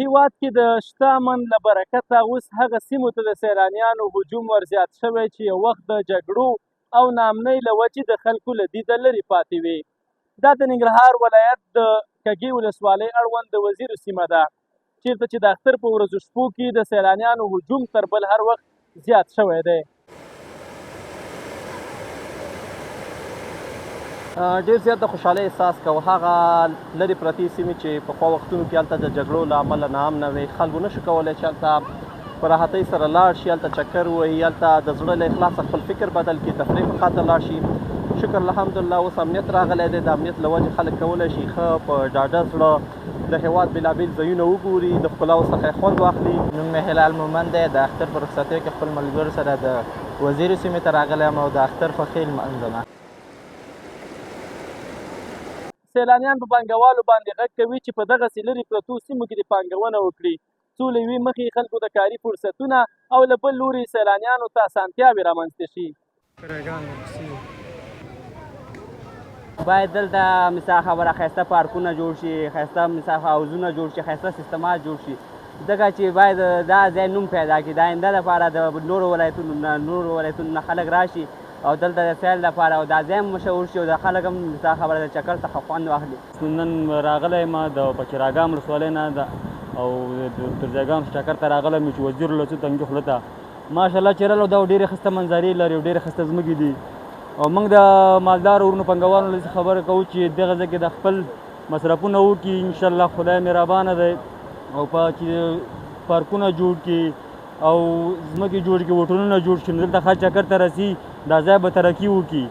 هیواد کې د شته امن له برکته اوس هغه سیمو ته د سیلانیانو هجوم ورزیات شوی چې یو وخت د جګړو او ناامنۍ له وجې د خلکو له دیده لرې پاتې وي. دا د ننګرهار ولایت د کږې ولسوالۍ اړوند د وزیرو سیمه ده، چیرته چې د اختر په ورځو شپو کې د سیلانیانو هجوم تر بل هر وخت زیات شوی دی. ډېر زیات د خوشحالۍ احساس کوو. هغه لرې پرتې سیمې چې پخوا وختونو کې هلته د جګړو له امله ناامنه وې، خلکو نشو کولی چې هلته په راحتۍ سره لاړ شي، هلته چکر ووهي، هلته د زړه له اخلاصه خپل فکر بدل کړي، تفریح په خاطر لاړ شي. شکر الحمدلله اوس امنیت راغلی دی. د امنیت له وجې خلک کولی شي ښه په ډاډه زړه د هېواد بېلابېل ځایونه وګوري، د ښکلاو څخه یې خوند واخلي. نوم مې هلال مومند دی. د اختر په رخصتیو کې خپل ملګرو سره د وزیرو سیمې ته راغلی یم او د اختر خوښۍ لمانځم. سیلانیان په پانګوالو باندې غږ کوي چې په دغسې لرې پرتو سیمو کې دې پانګونه وکړي، څو له یوې مخې خلکو د کاري فرصتونه او له بل لوري سیلانیانو ته اسانتیاوې رامنځته شي. باید دلته مثال خبره ښایسته پارکونه جوړ شي، ښایسته مثال حوضونه جوړ شي، ښایسته سیستمات جوړ شي، ځکه چې باید دا ځای نوم پیدا کړي، د آینده لپاره د نورو ولایتونو نه خلک راشي او دلته د سیل لپاره او دا ځای هم مشهور شي او د خلک هم مثال خبره د چکر څخه خوند واخلي. نن راغلی یم د پچراګام ولسوالۍ نه او تر ځایګام چکر ته راغلی یم چې وزیر له څو تنګي خوله ته ماشاءالله چې راغلو دا ډېرې ښایسته منظرې لري او ډېرې ښایسته ځمکې دي او موږ د مالدارو ورونو پانګوالو له خبره کوو چې دغه ځای کې د خپل مصرفونه وکړي. انشاءالله خدای مهربانه دی او په چې پارکونه جوړ کړي او ځمکې جوړ کړي، هوټلونه جوړ شي، نو دلته خلک چکر ته رسي، دا ځای به ترقي وکړي.